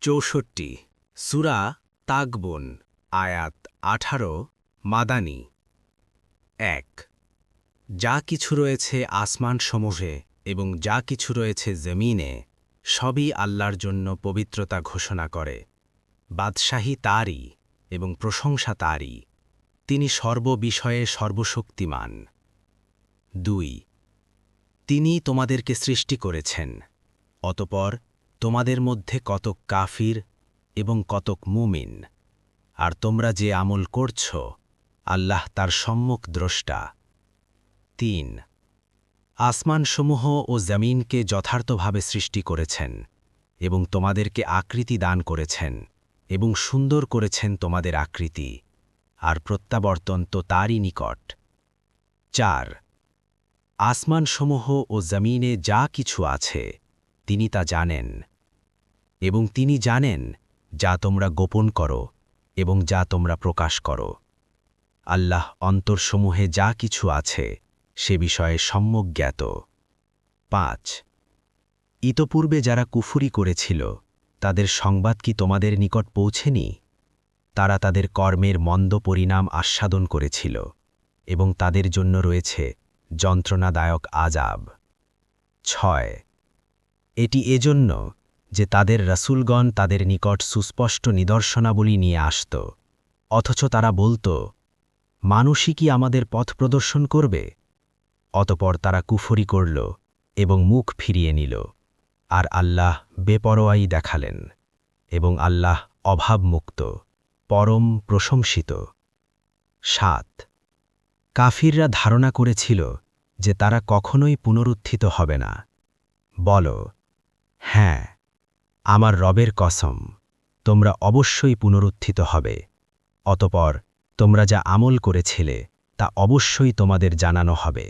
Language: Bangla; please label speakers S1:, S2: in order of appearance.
S1: ৬৪ সূরা তাগবুন আয়াত ১৮ মাদানী ১ যা কিছু রয়েছে আসমানসমূহে এবং যা কিছু রয়েছে জমিনে সবই আল্লাহর জন্য পবিত্রতা ঘোষণা করে। বাদশাহী তারই এবং প্রশংসা তারই, তিনি সর্ববিষয়ে সর্বশক্তিমান। ২ তিনি তোমাদেরকে সৃষ্টি করেছেন, অতঃপর তোমাদের মধ্যে কতক কাফির এবং কতক মুমিন, আর তোমরা যে আমল করছ আল্লাহ তার সম্যক দ্রষ্টা। ৩ আসমানসমূহ ও জমিনকে যথার্থভাবে সৃষ্টি করেছেন এবং তোমাদেরকে আকৃতি দান করেছেন এবং সুন্দর করেছেন তোমাদের আকৃতি, আর প্রত্যাবর্তন তো তারই নিকট। ৪ আসমানসমূহ ও জমিনে যা কিছু আছে তিনি তা জানেন, এবং তিনি জানেন যা তোমরা গোপন করো এবং যা তোমরা প্রকাশ করো। আল্লাহ অন্তরসমূহে যা কিছু আছে সে বিষয়ে সম্যক জ্ঞাত। ৫ ইতপূর্বে যারা কুফরি করেছিল তাদের সংবাদ কি তোমাদের নিকট পৌঁছেনি? তারা তাদের কর্মের মন্দ পরিণাম আস্বাদন করেছিল এবং তাদের জন্য রয়েছে যন্ত্রণাদায়ক আযাব। ৬ এটি এজন্য যে তাদের রাসূলগণ তাদের নিকট সুস্পষ্ট নিদর্শনাবলী নিয়ে আসত, অথচ তারা বলত, মানুষই কি আমাদের পথ প্রদর্শন করবে? অতঃপর তারা কুফরি করল এবং মুখ ফিরিয়ে নিল, আর আল্লাহ বেপরোয়াই দেখালেন, এবং আল্লাহ অভাবমুক্ত, পরম প্রশংসিত। ৭ কাফিররা ধারণা করেছিল যে তারা কখনোই পুনরুত্থিত হবে না। বল, হ্যাঁ, আমার রবের কসম, তোমরা অবশ্যই পুনরুত্থিত হবে, অতঃপর তোমরা যা আমল করেছিলে তা অবশ্যই তোমাদের জানানো হবে।